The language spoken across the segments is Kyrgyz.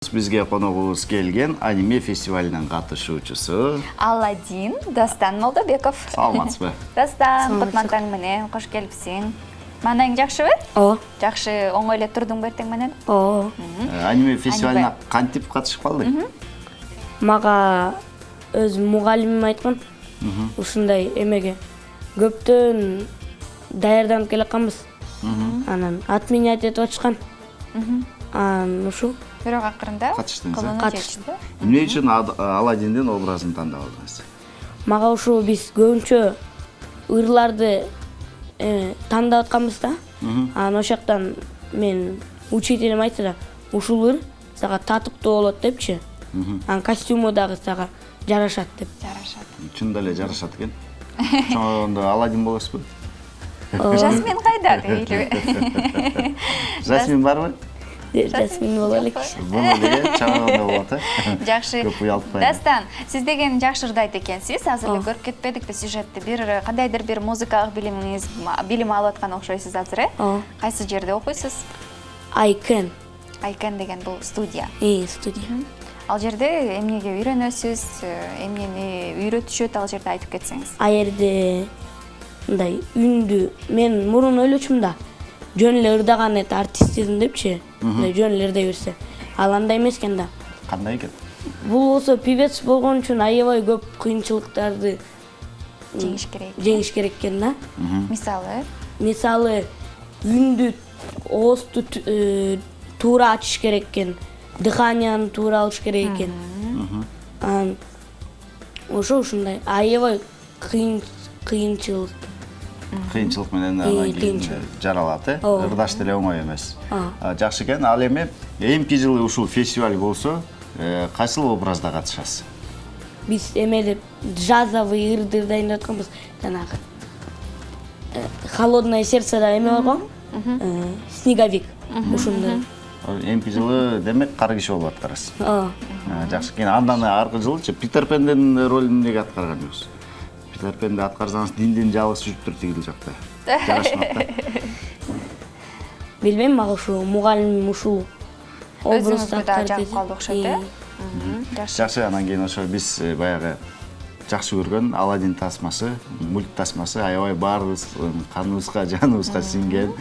Бизге коногубуз келген аниме фестивалинин катышуучусу Аладдин Дастан Молдобеков. Саламатсызбы? Дастан, кутман таң менен, кош келипсиң. Манаң жакшыбы? О. Жакшы, оңой эле турдуң бертең менен? О. Аниме фестивалине кантип катышып калдың? Мага өз мугалимим айткан. Ушундай эмеге көптөн даярданып келатканбыз. Анан отменять этип атышкан. Анан ушул Бирок акырында Катыштыңыз, колуна Катыштым. жетти. Эмне үчүн Аладдиндин образын тандап алдыңыз? мага ушул биз көбүнчө ырларды тандап атканбыз да. Анан ошол жактан мен учителим айтты да, ушул ыр сага татыктуу болот депчи. Анан костюму дагы сага жарашат деп. Жарашат. Чындап эле жарашат экен. Чоңондо Аладдин болосузбу? Жасмин кайда дейли? Жасмин барбы? Жасмин боло элек. Буну деле чоңондо болот, Жакшы. Көп уялтпай. Дастан, сиз деген жакшы ырдайт экенсиз. Азыр эле көрүп кетпедик да сюжетти. Бир кандайдыр бир музыкалык билим алып аткан окшойсуз азыр, О. Кайсы жерде окуйсуз? Айкен. Айкен деген бул студия. Студия. Ал жерде эмнеге үйрөнөсүз, эмнени үйрөтүшөт, ал жерде айтып кетсеңиз. А жерде мындай үндү мен мурун ойлочумун да. Жөн эле ырдаган артистизм депчи. Мындай жөн эле ырдай берсе. Ал андай эмес экен да. Кандай экен? Бул болсо певец болгон үчүн аябай көп кыйынчылыктарды Жеңиш керек. Экен да. Мисалы, Үндү, оозду туура ачыш керек экен. Дыханияны туура алыш керек экен. Анан ушундай аябай кыйынчылык. Кыйынчылык менен анан кийин жаралат, ырдаш деле оңой эмес. Жакшы экен. Ал эми эмки жылы ушул фестиваль болсо, кайсыл образда катышасыз? Биз эмелеп джазовый ырды ырдайын деп атканбыз. Жанагы холодное сердце да эме бар го? Снеговик. Ушундай. Эмки жылы демек кара киши болуп аткарасыз. Жакшы экен. Андан аркы жылычы Питер Пендин ролун эмнеге аткарган жоксуз? Питер Пенди аткарсаңыз диндин жабысы жүрүптүр тигил жакта. Жарашмак да. Билбейм, мага ушул мугалимим ушул өзүңүзгө да жагып калды окшойт, Жакшы, анан кийин ошо биз баягы жакшы көргөн Аладдин тасмасы, мульт тасмасы аябай баарыбыз каныбызга, жаныбызга сиңген.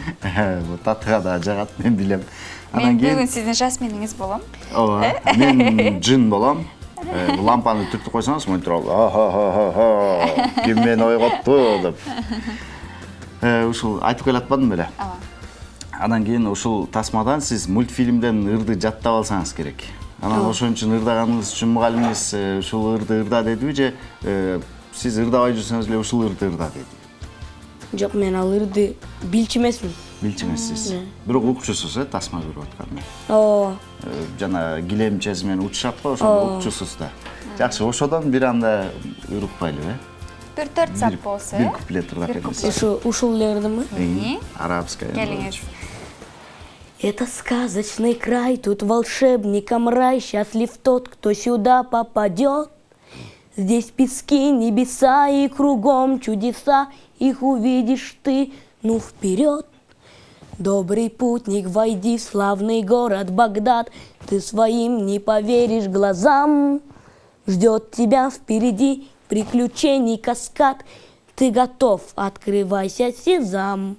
Татыга да жагат, мен билем. Мен бүгүн сиздин жасминиңиз болом. Ооба, мен жын болом. Лампаны түртүп койсоңуз, монитор ким мени ойготту деп. Ушул айтып келатпадым беле? Ооба. Анан кийин ушул тасмадан сиз мультфильмден ырды жаттап алсаңыз керек. Анан ошон үчүн ырдаганыңыз үчүн мугалимиңиз ушул ырды ырда дедиби же сиз ырдабай жүрсөңүз эле ушул ырды ырда деди? Жок, мен ал ырды билчү эмесмин. Билчү эмессиз. Бирок укчусуз, тасма көрүп аткан. Ооба. Жана килемчеси менен учушат го, ошондо укчусуз да. Жакшы, ошодон бир анда ырыкпайлыбы? 4 саат болсо, Бир куплет ырдап бериңиз. Ушул эле ырдымбы? Арабская. Келиңиз. Это сказочный край, тут волшебникам рай, счастлив тот, кто сюда попадет. Здесь пески, небеса и кругом чудеса, их увидишь ты, ну вперед. Добрый путник, войди в славный город Багдад, ты своим не поверишь глазам. Ждет тебя впереди приключений каскад, ты готов, открывайся, сезам.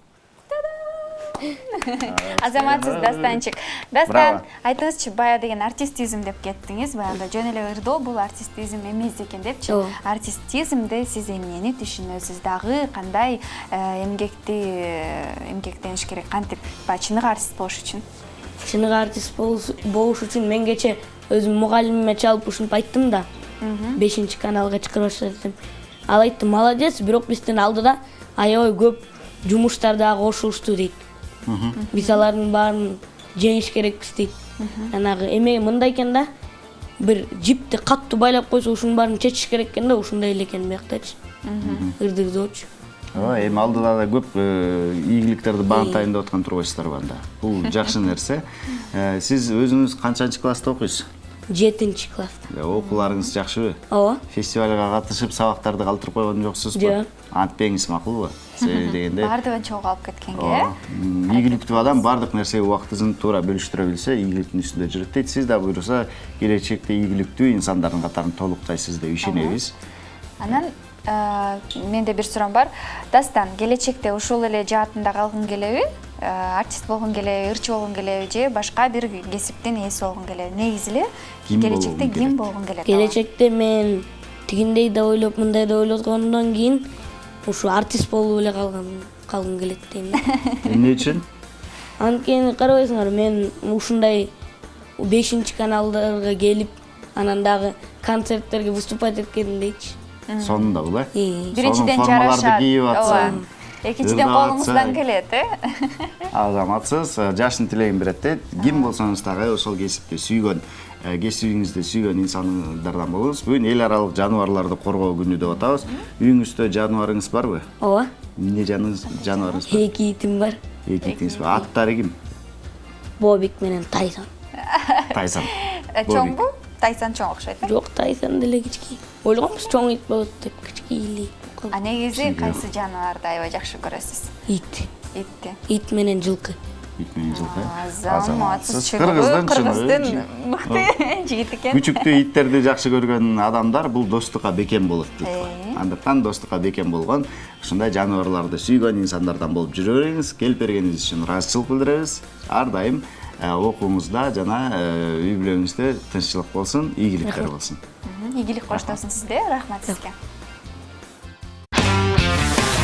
Азаматсыз Дастанчик. Дастан, айтыңызчы, бая деген артистизм деп кеттиңиз. Баягы жөн эле ырдоо бул артистизм эмес экен депчи. Артистизмде сиз эмнени түшүнөсүз, дагы кандай эмгектениш керек, кантип чыныгы артист болуш үчүн? Чыныгы артист болуш үчүн мен кече өзүм мугалимиме чалып ушинтип айттым да. 5-каналга чыгарып баштадым. Ал айтты, молодец, бирок биздин алдыда аябай көп жумуштар дагы кошулушту дейт. Биз алардын баарын жеңиш керекпиз дейт. Жанагы эме мындай экен да, бир жипти каттуу байлап койсо ушунун баарын чечиш керек экен да, ушундай эле экен бияктачы. Ырдырдоочу. Ооба, эми алдыда да көп ийгиликтерди багынтайын деп аткан турбайсыздарбы анда. Бул жакшы нерсе. Сиз өзүңүз канчанчы класста окуйсуз? 7 класста. Окууларыңыз жакшыбы? Ооба. Фестивалга катышып, сабактарды калтырып койгон жоксузбу? Жок. Антпеңиз макулбу? Себеби дегенде Баардыгын чогуу алып кеткенге. ийгиликтүү адам бардык нерсеге убактысын туура бөлүштүрө билсе, ийгиликтин үстүндө жүрөт дейт. Сиз да буюрса, келечекте ийгиликтүү инсандардын катарын толуктайсыз деп ишенебиз. Анан менде бир суроом бар. Дастан, келечекте ушул эле жаатында калгың келеби? Артист болгуң келеби, ырчы болгуң келеби же башка бир кесиптин ээси болгуң келеби? Негизи эле келечекте ким болгуң келет? Келечекте мен тигиндей да ойлоп, мындай да ойлогондон кийин ушу артист болуп эле калгым келет дейм. Эмне үчүн? Анткени карабайсыңар, мен ушундай 5-каналдарга келип, анан дагы концерттерге выступать эткендейчи. Сонунда бул, Биринчиден жарашат. Ооба. Экинчиден колуңуздан келет, Азаматсыз, жашын тилегин берет дейт. Ким болсоңуз дагы ошол кесипти сүйгөн, кесибиңизди сүйгөн инсандардан болуңуз. Бүгүн эл аралык жаныбарларды коргоо күнү деп атабыз. Үйүңүздө жаныбарыңыз барбы? Ооба. Эмне жаныбарыңыз бар? 2 итим бар. 2 итиңиз бар. Аттары ким? Бобик менен Тайсон. Тайсон. Чоңбу? Тайсон чоң окшойт. Жок, Тайсон деле кички. Ойлогонбуз чоң ит болот деп, кички. А негизи кайсы жаныбарды аябай жакшы көрөсүз? Ит. Итти. Ит менен жылкы. Ит менен жылкы. Азаматсыз Кыргыздын мыкты жигит экен. Күчүктүү иттерди жакшы көргөн адамдар бул достукка бекем болот дейт. Андыктан достукка бекем болгон ушундай жаныбарларды сүйгөн инсандардан болуп жүрө бериңиз. Келип бергениңиз үчүн ыраазычылык билдиребиз. Ар дайым окууңузда жана үй бүлөңүздө тынччылык болсун, ийгиликтер болсун. Ийгилик коштосун сизде. Рахмат сизге.